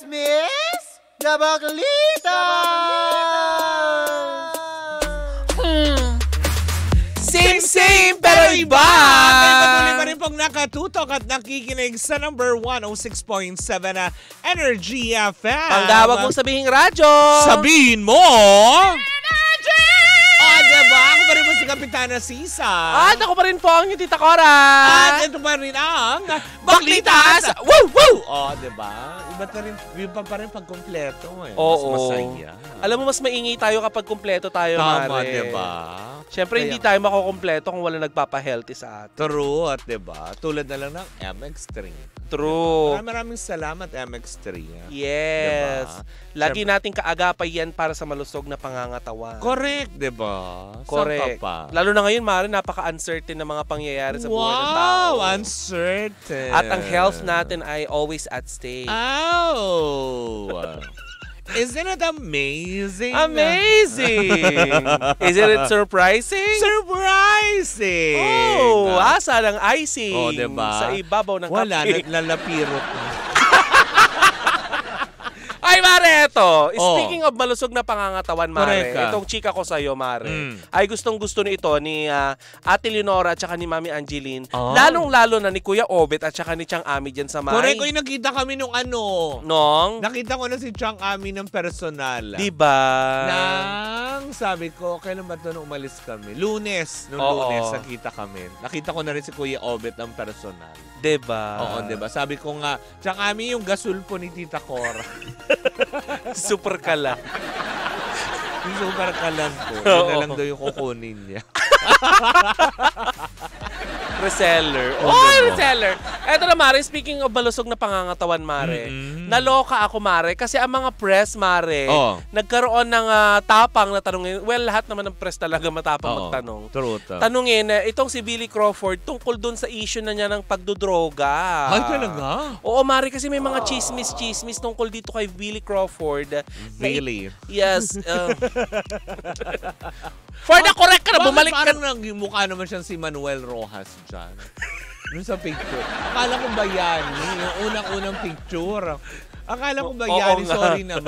Chismis na Baklita! Same pero iba! Kaya patuloy pa rin pong nakatutok at nakikinig sa number 106.7 na Energy FM. Panggawag mong sabihing radyo! Sabihin mo! Diba? Ako pa rin mo si Kapitana Sisa. At ako pa rin po ang yung Tita Cora. At ito pa rin ang Baklitas! Woo! Woo! Diba? Iba pa rin pag kompleto eh. Oo. Mas masaya. Alam mo, mas maingay tayo kapag kumpleto tayo, Tama, Mare. diba? Siyempre, hindi tayo makukumpleto kung wala nagpapa-healthy sa atin. True, at diba? Tulad na lang ng MX3. True. Maraming salamat, MX3. Yes. Diba? Lagi nating kaagapay yan para sa malusog na pangangatawan. Correct, diba? Correct. Pa? Lalo na ngayon, Mare, napaka-uncertain na mga pangyayari sa buhay ng tao. Wow, uncertain. At ang health natin ay always at stake. Oh! Isn't it amazing? Amazing! Isn't it surprising? Surprising! Oh, asa ng icing Oh, diba? sa ibabaw ng Wala, kape. lalapirot na. Ay, Mare, eto. Speaking of malusog na pangangatawan, Mare, Correct ka. itong chika ko sa'yo, Mare, ay gustong-gusto ni ito ni Ate Leonora at saka ni Mami Angeline. Lalong-lalo na ni Kuya Obet at saka ni Chang Ami dyan sa may. Correct, oy, nakita kami nung ano. Nong? Nakita ko na si Chang Ami ng personal. Diba? Nang sabi ko, kailan ba ito nung umalis kami? Lunes. Nung Lunes, nakita kami. Nakita ko na rin si Kuya Obet ng personal. Diba? Oo, diba? Sabi ko nga, Chang Ami yung gasulpo ni Tita Cora. Super kala. Yung super kalan po. Yun na lang daw yung kukunin niya. Reseller. Reseller. Eto na, Mare, speaking of malusog na pangangatawan, Mare, naloka ako, Mare, kasi ang mga press, Mare, nagkaroon ng tapang na tanongin. Well, lahat naman ng press talaga matapang magtanong. True. Tanungin, itong si Billy Crawford, tungkol dun sa issue na niya ng pagdodroga. Ay, talaga? Oo, Mare, kasi may mga chismis tungkol dito kay Billy Crawford. Really? Yes. For the correct ka na, bumalik ka. Parang mukha naman siyang si Manuel Rojas dyan. Doon sa picture. Akala ko bayani, yung unang-unang picture. Akala ko bayani, sorry na.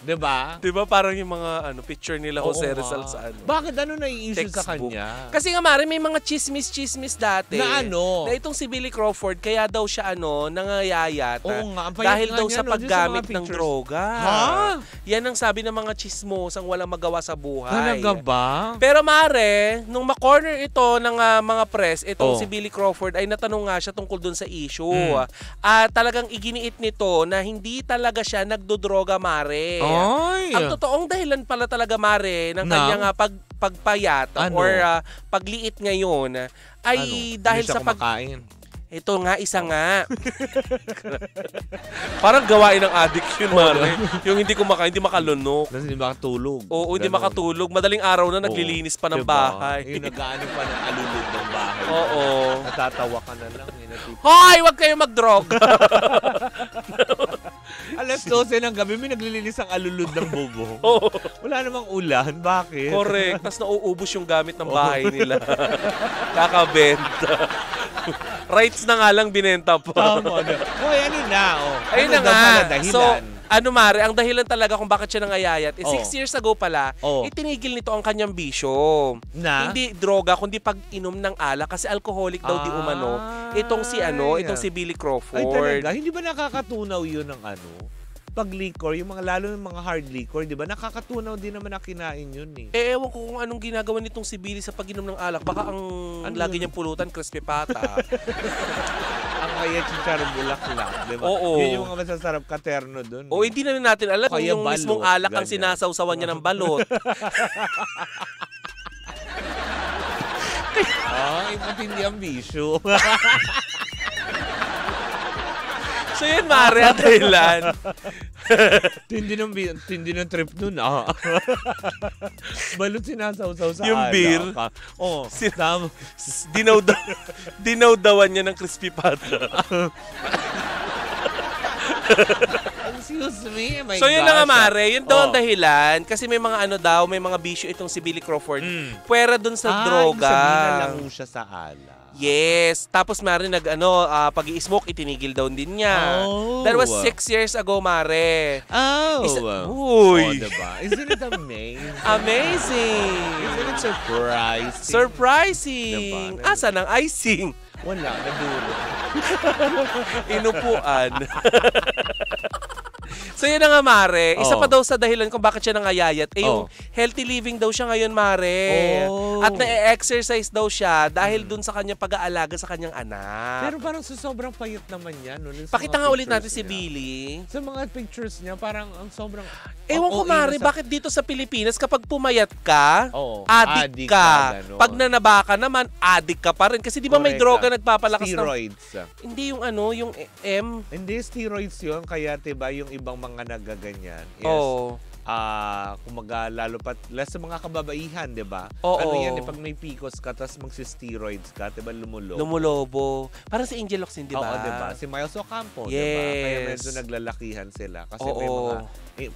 Diba? Diba parang yung mga picture nila Jose Rizal sa ano. Bakit ano na-i-issue sa Textbook. kanya? Kasi nga, Mare, may mga chismis dati. Na ano? Na itong si Billy Crawford, kaya daw siya nangayayat. Oo nga. Ang payat Dahil nga daw niya, sa no? Dun paggamit mga ng pictures. droga. Ha? Yan ang sabi ng mga chismosang walang magawa sa buhay. Talaga ba? Pero Mare, nung ma-corner ito ng mga press, itong si Billy Crawford ay natanong nga siya tungkol dun sa issue. At talagang iginiit nito na hindi talaga siya nagdodroga, Mare. Ay! Ang totoong dahilan pala talaga, Mare, ng kanyang pagpayat or pagliit ngayon ay dahil hindi sa siya kumakain. Ito nga, isa nga. Parang gawain ng addict yun, Mare. Yung hindi kumakain, hindi makalunok. Kasi hindi makatulog. Oo, hindi makatulog. Madaling araw na naglilinis pa ng bahay. Yung nag-ano pa ng alulod ng bahay. Oo. Natatawa ka na lang. Hoy, wag kayo mag-drog. Alas 12 ng gabi, may naglilinis ang alulod ng bubong. Wala namang ulan. Bakit? Correct. Tapos nauubos yung gamit ng bahay nila. Kakabenta. Rights na nga lang binenta pa. Tama na. Hoy, ano na? Ayun na nga. So, Mare, ang dahilan talaga kung bakit siya nangayayat, 6 years ago pala, itinigil nito ang kanyang bisyo. Na? Hindi droga, kundi pag-inom ng alak kasi alcoholic daw di umano. Itong si Billy Crawford. Ay, talaga? Hindi ba nakakatunaw yun ng pag liquor, yung mga lalo yung mga hard liquor, di ba? Nakakatunaw din naman na kinain yun eh. Ewan ko kung anong ginagawa nitong si Billy sa pag-inom ng alak. Baka ang lagi niyang pulutan, crispy pata. Ang kaya chicharong bulaklak, di ba? Oo. Yun yung mga masasarap katerno dun. O hindi na natin alam kung yung balot, mismong alak ang ganyan. sinasawsawan niya ng balot. Matindi ang bisyo. So yun, Mare, ang dahilan. Tindi ng trip nun, Balot sinasawsaw sa Yung alak. beer. Dinawdawan niya ng crispy pata. Excuse me, my So yun na nga, gosh. Mare, yun daw ang dahilan. Kasi may mga may mga bisyo itong si Billy Crawford. Pwera dun sa droga. Sabihin na lang siya sa ala. Yes. Tapos Mare, pag-i-smoke, itinigil daw din niya. Oh. That was 6 years ago, Mare. Oh. Uy. Diba? Isn't it amazing? Amazing. Isn't it surprising? Surprising. Diba? Asa ng icing? Wala, naduro. Inupuan. So yun na nga, Mare. Isa pa daw sa dahilan kung bakit siya nangayayat, yung healthy living daw siya ngayon, Mare. At na-exercise daw siya dahil dun sa kanyang pag-aalaga sa kanyang anak. Pero parang sa sobrang payat naman yan. No? Pakita nga ulit natin si Billy. Sa mga pictures niya, parang ang sobrang... Ewan ko, Mare, bakit dito sa Pilipinas, kapag pumayat ka, adik ka. Pag nanaba ka naman, adik ka pa rin. Kasi di ba may droga nagpapalakas steroids. Hindi yung yung M. Hindi, steroids yun. Kaya diba yung ibang mga nagaganyan is, kumaga, lalo pa, lalo sa mga kababaihan, diba? Ano yan, pag may PCOS ka, tapos magsi-steroids ka, diba, lumulobo. Parang si Angel Locsin, diba? Oo, diba? Si Miles Ocampo, yes. Diba? Kaya medyo naglalakihan sila. Kasi may mga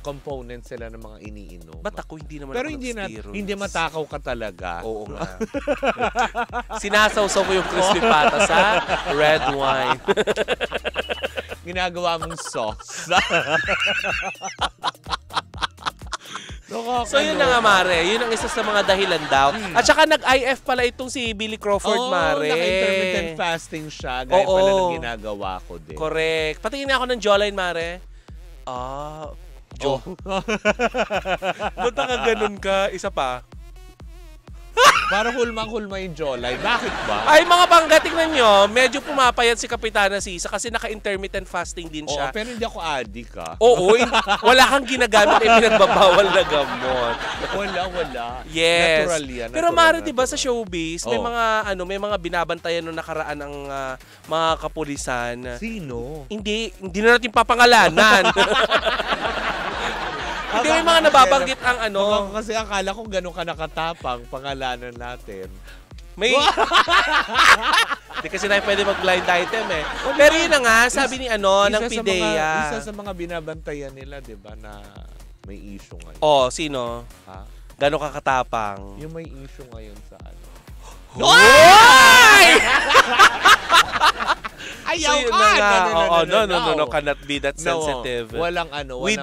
components sila ng mga iniinom. Ba't ako hindi naman pero ako hindi matakaw ka talaga. Oo nga. Sinasawsaw ko yung crispy pata sa red wine. Ginagawa mong sauce. So yun na nga, Mare. Yun ang isa sa mga dahilan daw. At saka nag-IF pala itong si Billy Crawford, Mare. Naka-intermittent fasting siya. Gaya pala ng ginagawa ko din. Correct. Patingin ako ng jawline, Mare. Ba't ka ganun ka? Isa pa. Parang hulmang-hulma yung jawline. Bakit ba? Ay, mga bangga, tingnan nyo, medyo pumapayat si Kapitana Sisa kasi naka-intermittent fasting din siya. Pero hindi ako addict, ha? Oo, wala kang ginagamit na pinagbabawal na gamot. Wala. Yes. Natural yan. Pero Mare, diba sa showbiz, may mga binabantayan nung nakaraan ng mga kapulisan. Sino? Hindi na natin papangalanan. Hindi may mga nababanggit ang Kasi akala ko gano'n ka nakatapang pangalanan natin. May... Hindi kasi na pwede mag-blind item eh. Pero yun na nga, sabi ni ng PIDEA. Isa sa mga binabantayan nila, di ba, na may issue ngayon. Sino? Ha? Gano'n ka katapang? Yung may issue ngayon sa Hoy! Ayaw so, ka! No, cannot be that sensitive. Walang We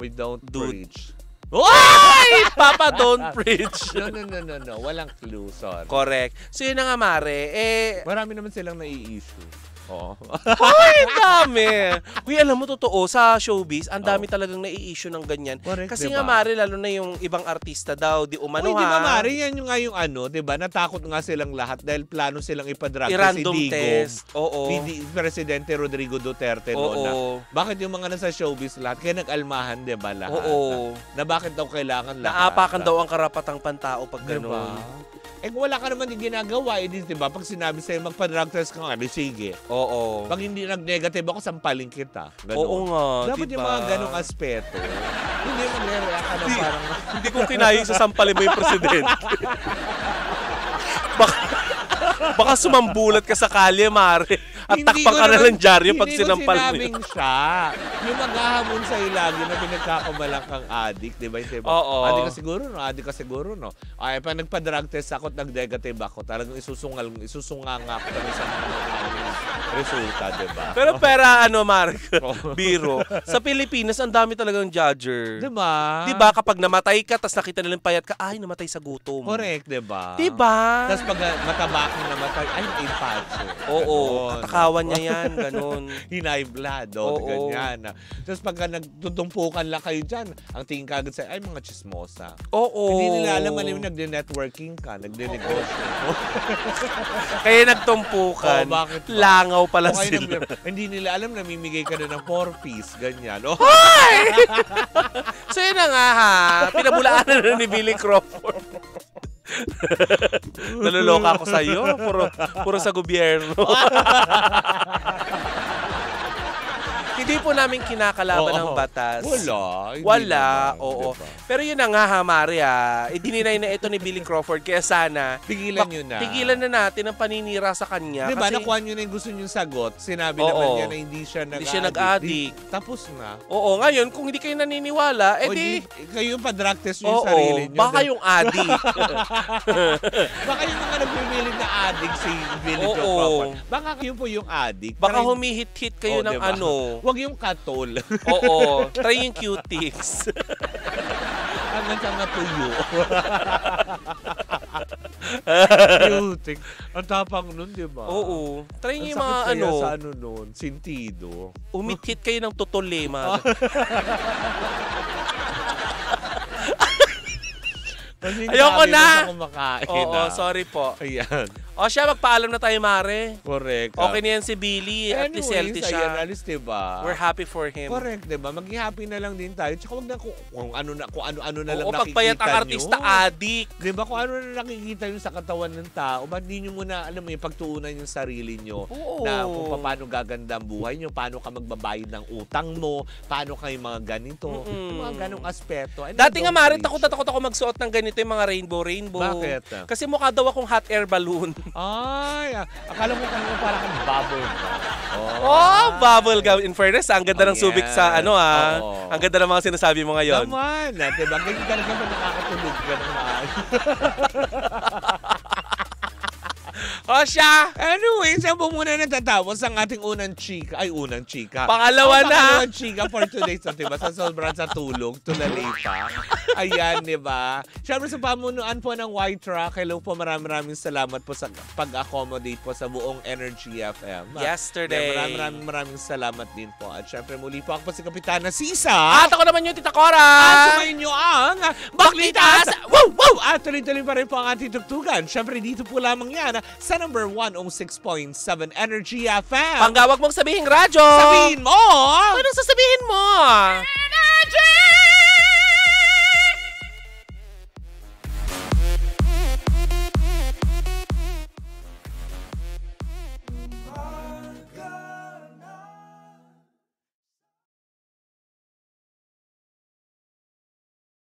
don't preach. Hoy! Papa, don't preach. No. Walang clue, sorry. Correct. So yun na nga, Mare. Marami naman silang nai-issue. Hoy, dami! Uy, alam mo, totoo, sa showbiz, ang dami talagang nai-issue ng ganyan. Correct, kasi diba? nga, Mare, lalo na yung ibang artista daw, di umano di ba, Mare, yan yung nga yung diba, natakot nga silang lahat dahil plano silang ipadrag si Digong. Test. Oo. Presidente Rodrigo Duterte noon na. Bakit yung mga nasa showbiz lahat? Kaya nag-almahan, diba, lahat? Oo. Na bakit daw kailangan lahat? Naapakan daw ang karapatang pantao pag gano'n. Diba? Kung wala ka naman yung ginagawa, diba, pag sinabi sa'yo magpa-drug test ka nga, sige. Oo. Pag hindi nag-negative ako, sampalin kita. Ganun. Oo nga, dapat diba? yung mga ganong aspeto. Hindi mag-react ka na parang... Hindi ko kinayang sasampalin mo yung presidente. Baka sumambulat ka sa kalye, Mare. At takpan ka na ng dyaryo pag sinampal mo. Hindi ko sinabing siya. Yung maghahamon sa'yo lagi na pinagkakamalak kang addict, di ba? Oo. Addict ka siguro, no? Ay, pag nagpa-drug test ako at nag-negative ako, talagang isusunga nga ako talagang sa mga resulta, di ba? Pero Mare, biro. Sa Pilipinas, ang dami talagang judger. Di ba? Di ba, kapag namatay ka, tapos nakita nilang payat ka, ay, namatay sa gutom. Correct, di ba? Di ba? Tapos pag mataba kang namatay, ay, impacho. Oo. Katakawan niya yan, ganun. Hinay blood, ganyan. Tapos pagka nagtutumpukan lang kayo dyan, ang tingin ka agad sa'yo, ay, mga chismosa. Oo. Hindi nila alam, nagde-networking ka, nagde-negosyo. Kaya nagtumpukan. Bakit ba? Langaw pala sila. Hindi nila alam, namimigay ka na ng 4-piece, ganyan. Hoy! So yun na nga, pinabulaan na ni Billy Crawford. Naluloka ako sa'yo. Puro sa gobyerno. Hindi po namin kinakalaban ng batas. Wala. Oo. Diba? Pero yun na nga, Mare, dininay na ito ni Billy Crawford. Kaya sana, Tigilan nyo na. Tigilan na natin ang paninira sa kanya. Diba, nakuha nyo na yung gusto nyo sagot. Sinabi naman niya na hindi siya nag-addict. Tapos na. Oo, ngayon, kung hindi kayo naniniwala, kayo yung pa-drug test yung sarili nyo. Baka yung addict. Baka yung mga nagbibigay hilig na addict si Billy Joe Crawford. Baka yun po yung addict. Baka humihit-hit kayo ng diba? ano. Huwag yung katol. Oo. Try yung cutics. Hanggang sa matuyo. Cutic. Ang tapang nun, di ba? Oo. Try nyo yung mga sakit ano. kaya sa ano nun? Sintido. Umit-hit kayo ng tutulema. Ayoko na! Oo, sorry po. Ayan. O siya, magpaalam na tayo, Mare. Correct. Okay na yan si Billy at least healthy siya. Ayan, alis, diba? We're happy for him. Correct, diba? Maging happy na lang din tayo. Tsaka wag na kung ano na lang nakikita nyo. Pagpayat ang artista, addict. Diba? Kung ano na nakikita nyo sa katawan ng tao, ba't di nyo muna, alam mo yung pagtuunan yung sarili nyo na kung paano gaganda ang buhay nyo, paano ka magbabayad ng utang mo, paano kayo mga ganito, yung mga ganong aspeto. Dati nga, Mare, takot ako magsuot ng ganito yung mga rainbow. Bakit? Kasi mukha daw akong hot air balloon. Ay, akala mo kanina parang bubble gum. Bubble gum. In fairness, ang ganda ng subik sa ano Ang ganda ng mga sinasabi mo ngayon. Naman, diba? Ganyan ka naman nakakatulog ka ng maayos. O siya! Anyway, saan po muna natatapos ang ating unang chika? Ay, unang chika. Pangalawa na! Pangalawang chika for today. So, diba? Sa sobrang sa tulog, tulali pa. Ayan, diba? Siyempre sa pamunuan po ng White Rock, hello po, maraming salamat po sa pag-accommodate po sa buong Energy FM. Yesterday. Maraming salamat din po. At siyempre muli po ako po si Kapitana Sisa. At ako naman yung Tita Cora. At sumayin nyo ang Baklitas! Wow! Wow! At tuloy-tuloy pa rin po ang ating tugtugan. Siyempre dito po lamang yan sa number 106.7 Energy FM. Panggawag mong sabihin radyo. Sabihin mo! Anong sasabihin mo?